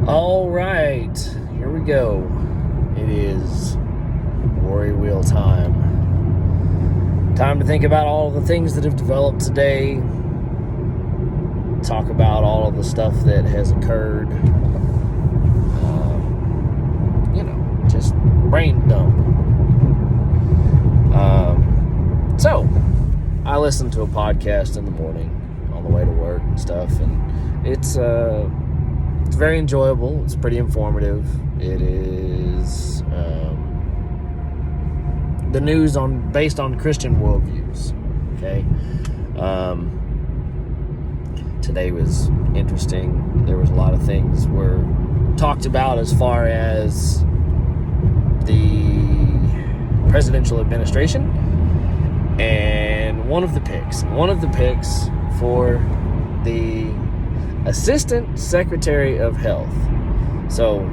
All right, here we go. It is Worry Wheel time. Time to think about all of the things that have developed today. Talk about all of the stuff that has occurred. Just brain dump. So, I listen to a podcast in the morning on the way to work and stuff, and it's very enjoyable. It's pretty informative. It is the news based on Christian worldviews. Okay. Today was interesting. There was a lot of things were talked about as far as the presidential administration, and one of the picks for the Assistant Secretary of Health. So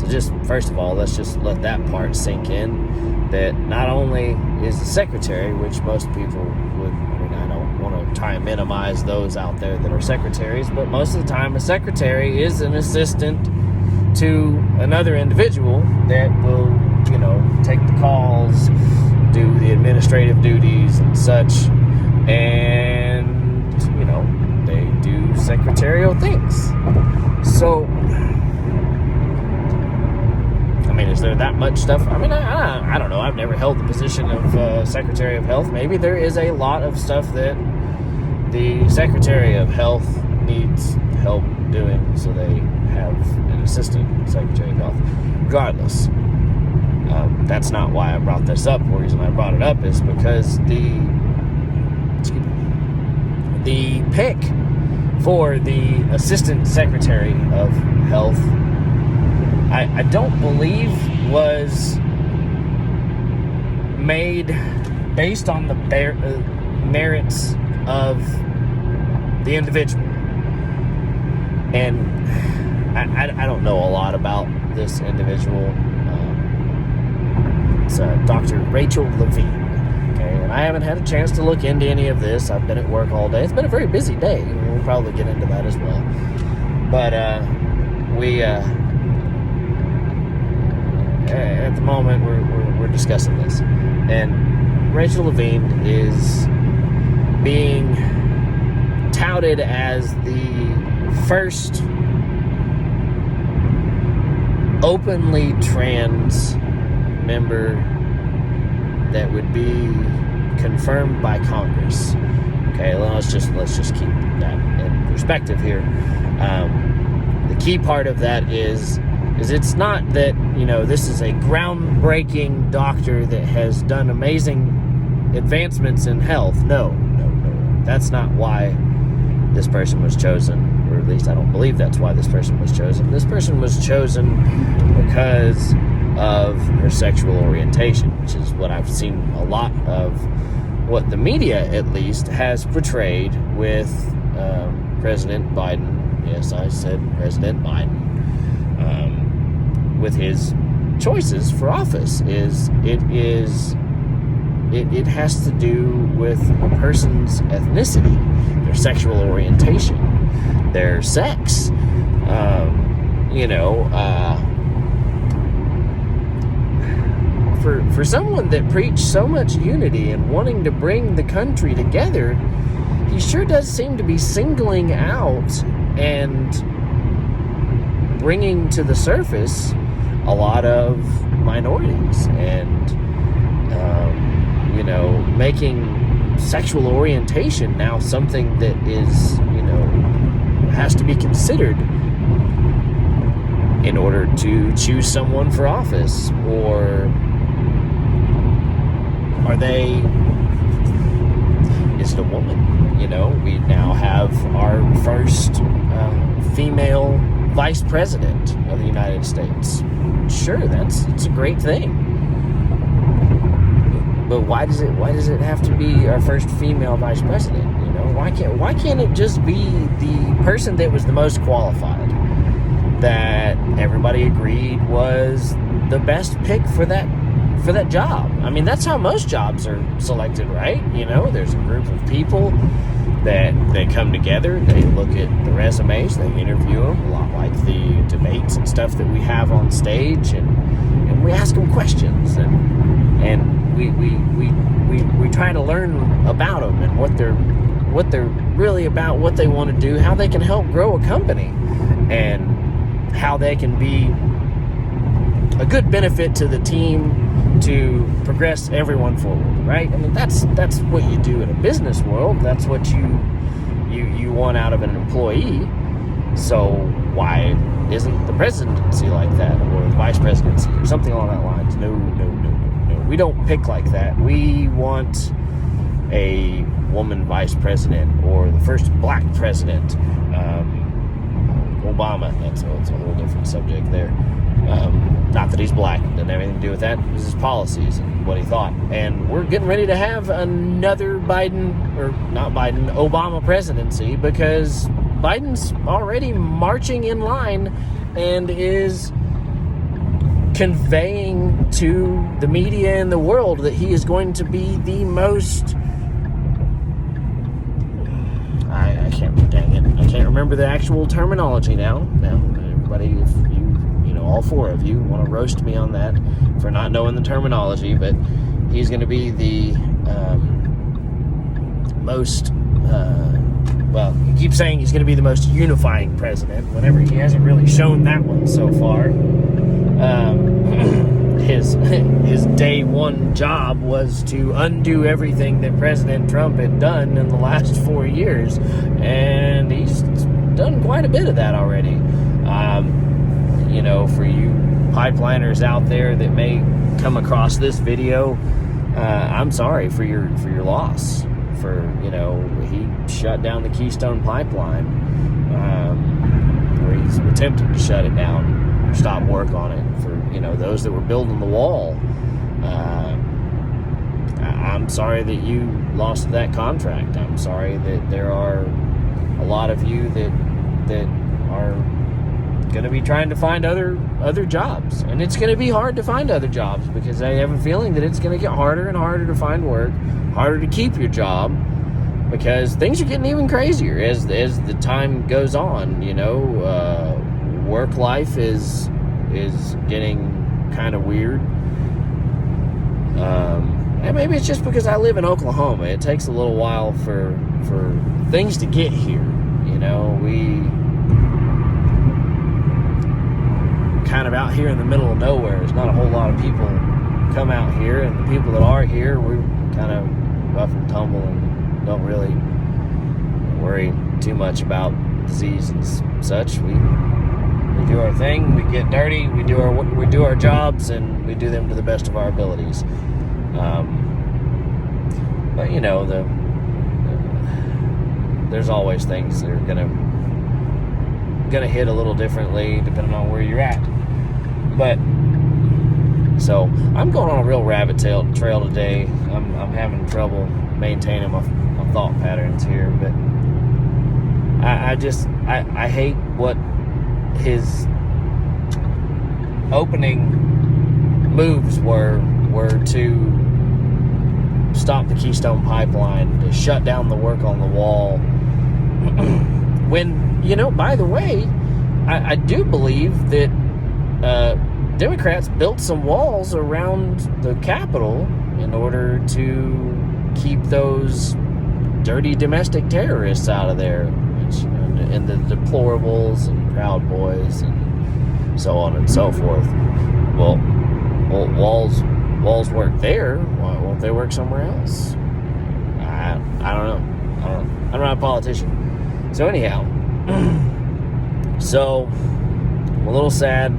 just first of all, let's just let that part sink in, that not only is the secretary, which most people would, I don't want to try and minimize those out there that are secretaries, but most of the time a secretary is an assistant to another individual that will, take the calls, do the administrative duties and such, and, they do secretarial things. So, is there that much stuff? I don't know. I've never held the position of Secretary of Health. Maybe there is a lot of stuff that the Secretary of Health needs help doing, so they have an Assistant Secretary of Health. Regardless, that's not why I brought this up. The reason I brought it up is because the pick for the Assistant Secretary of Health, I don't believe was made based on the merits of the individual. And I don't know a lot about this individual. It's Dr. Rachel Levine. Okay, and I haven't had a chance to look into any of this. I've been at work all day. It's been a very busy day. We'll probably get into that as well. But at the moment we're discussing this, and Rachel Levine is being touted as the first openly trans member that would be confirmed by Congress. Okay, let's just keep that in perspective here. The key part of that is it's not that, this is a groundbreaking doctor that has done amazing advancements in health. No. That's not why this person was chosen, or at least I don't believe that's why this person was chosen. This person was chosen because of her sexual orientation, which is what I've seen a lot of what the media, at least, has portrayed with President Biden. Yes, I said President Biden. With his choices for office it has to do with a person's ethnicity, their sexual orientation, their sex. For someone that preached so much unity and wanting to bring the country together, he sure does seem to be singling out and bringing to the surface a lot of minorities, and making sexual orientation now something that is, has to be considered in order to choose someone for office. Or is it a woman? We now have our first female vice president of the United States. Sure, it's a great thing. But why does it have to be our first female vice president? Why can't it just be the person that was the most qualified, that everybody agreed was the best pick for that for that job. I mean, that's how most jobs are selected, right? There's a group of people that they come together, they look at the resumes, they interview them, a lot like the debates and stuff that we have on stage, and we ask them questions, and we try to learn about them and what they're really about, what they want to do, how they can help grow a company, and how they can be a good benefit to the team to progress everyone forward, right? I mean, that's what you do in a business world. That's what you want out of an employee. So why isn't the presidency like that, or the vice presidency, or something along that lines? No. We don't pick like that. We want a woman vice president, or the first black president. Obama, it's a whole different subject there. Not that he's black, it doesn't have anything to do with that. It was his policies and what he thought. And we're getting ready to have another Obama presidency, because Biden's already marching in line and is conveying to the media and the world that he is going to be the most... I can't remember the actual terminology now. Now, everybody, if all four of you want to roast me on that for not knowing the terminology, but he's going to be the most, he keeps saying he's going to be the most unifying president, whenever he hasn't really shown that one so far. His day one job was to undo everything that President Trump had done in the last 4 years, and he's done quite a bit of that already. For you pipeliners out there that may come across this video, I'm sorry for your loss. He shut down the Keystone Pipeline, or he's attempting to shut it down, stop work on it for those that were building the wall. I'm sorry that you lost that contract. I'm sorry that there are a lot of you that are going to be trying to find other jobs, and it's going to be hard to find other jobs, because I have a feeling that it's going to get harder and harder to find work, harder to keep your job, because things are getting even crazier as the time goes on. Work life is getting kind of weird, and maybe it's just because I live in Oklahoma. It takes a little while for things to get here. We kind of out here in the middle of nowhere. There's not a whole lot of people come out here, and the people that are here, we're kind of rough and tumble and don't really worry too much about disease and such. We do our thing, we get dirty, we do our jobs, and we do them to the best of our abilities. But there's always things that are gonna hit a little differently depending on where you're at. But so I'm going on a real rabbit trail today. I'm having trouble maintaining my thought patterns here, but I hate what his opening moves were to stop the Keystone Pipeline, to shut down the work on the wall. When, by the way, I do believe that Democrats built some walls around the Capitol in order to keep those dirty domestic terrorists out of there, and the deplorables and Proud Boys and so on and so forth. Well, walls work there. Why won't they work somewhere else? I don't know. I'm not a politician. So anyhow, so I'm a little sad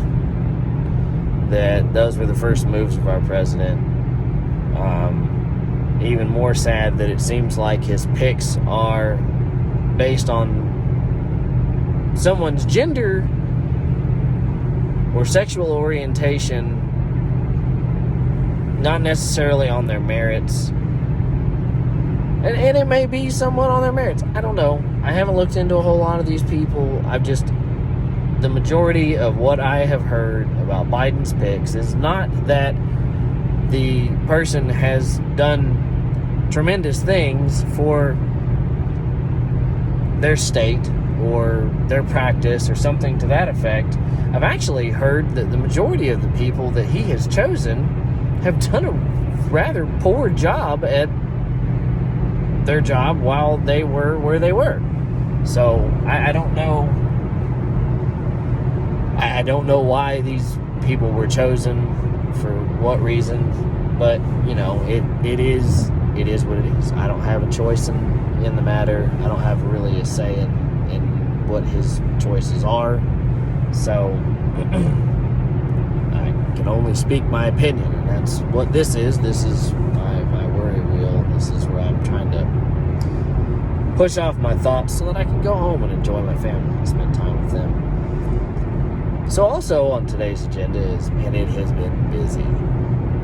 that those were the first moves of our president. Even more sad that it seems like his picks are based on someone's gender or sexual orientation, not necessarily on their merits. And it may be somewhat on their merits. I don't know. I haven't looked into a whole lot of these people. The majority of what I have heard about Biden's picks is not that the person has done tremendous things for their state or their practice or something to that effect, I've actually heard that the majority of the people that he has chosen have done a rather poor job at their job while they were where they were. So I don't know. I don't know why these people were chosen, for what reason, but it is what it is. I don't have a choice in the matter. I don't have really a say in what his choices are. So I can only speak my opinion, and that's what this is. This is my worry wheel. This is where I'm trying to push off my thoughts so that I can go home and enjoy my family and spend time with them. So also on today's agenda is, man, it has been busy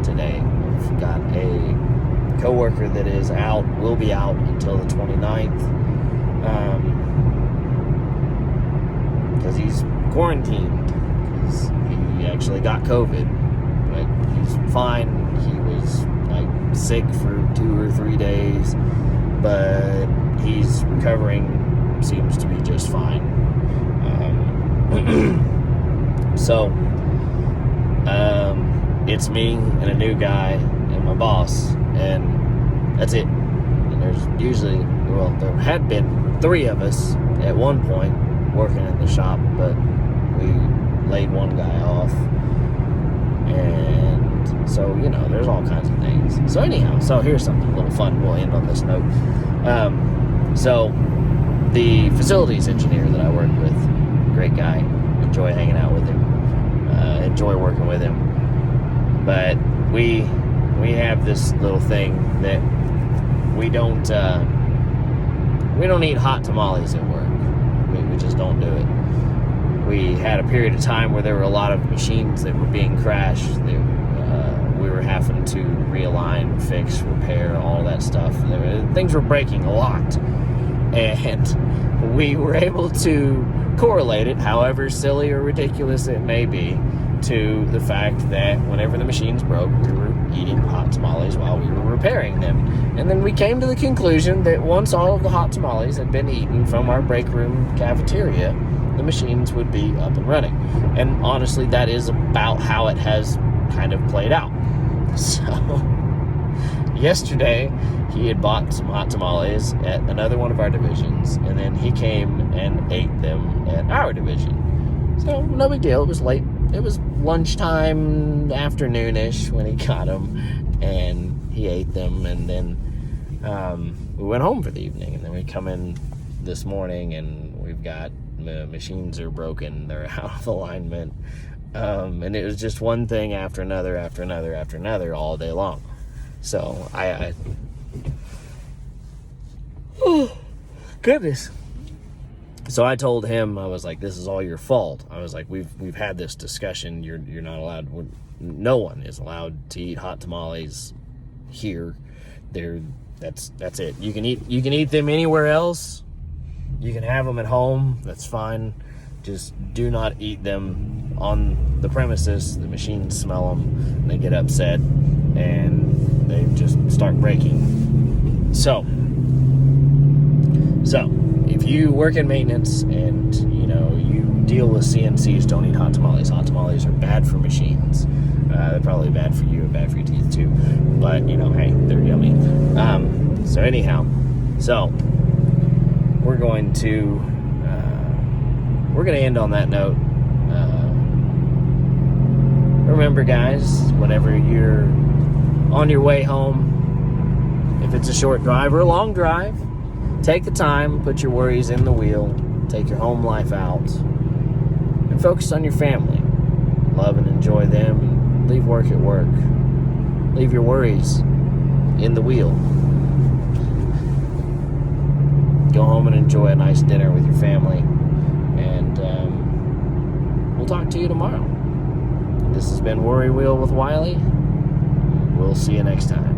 today. We've got a coworker that is out, will be out until the 29th, because he's quarantined, because he actually got COVID, but he's fine. He was sick for 2 or 3 days, but he's recovering, seems to be just fine. So, it's me and a new guy and my boss, and that's it. And there's usually, there had been 3 of us at one point working in the shop, but we laid one guy off. And so, there's all kinds of things. So anyhow, here's something a little fun. We'll end on this note. So the facilities engineer that I work with, great guy, enjoy hanging out with him, enjoy working with him, but we have this little thing that we don't eat hot tamales at work. We just don't do it. We had a period of time where there were a lot of machines that were being crashed. We were having to realign, fix, repair, all that stuff. Things were breaking a lot. And we were able to correlate it, however silly or ridiculous it may be, to the fact that whenever the machines broke, we were eating hot tamales while we were repairing them. And then we came to the conclusion that once all of the hot tamales had been eaten from our break room cafeteria, the machines would be up and running. And honestly, that is about how it has kind of played out. So yesterday, he had bought some hot tamales at another one of our divisions, and then he came and ate them at our division. So no big deal. It was late. It was lunchtime, afternoonish when he got them, and he ate them, and then we went home for the evening. And then we come in this morning, and we've got the machines are broken. They're out of alignment. And it was just one thing after another, after another, after another all day long. So oh, goodness. So I told him, I was like, this is all your fault. I was like, we've had this discussion. You're not allowed, no one is allowed to eat hot tamales here. That's it. You can eat them anywhere else. You can have them at home. That's fine. Just do not eat them on the premises. The machines smell them, they get upset, and they just start breaking. So if you work in maintenance and you deal with CNCs, don't eat hot tamales. Hot tamales are bad for machines. They're probably bad for you and bad for your teeth too. But hey, they're yummy. So anyhow, we're going to end on that note. Remember, guys, whenever you're on your way home, if it's a short drive or a long drive, take the time, put your worries in the wheel, take your home life out, and focus on your family. Love and enjoy them, and leave work at work. Leave your worries in the wheel. Go home and enjoy a nice dinner with your family. And we'll talk to you tomorrow. This has been Worry Wheel with Wylee. We'll see you next time.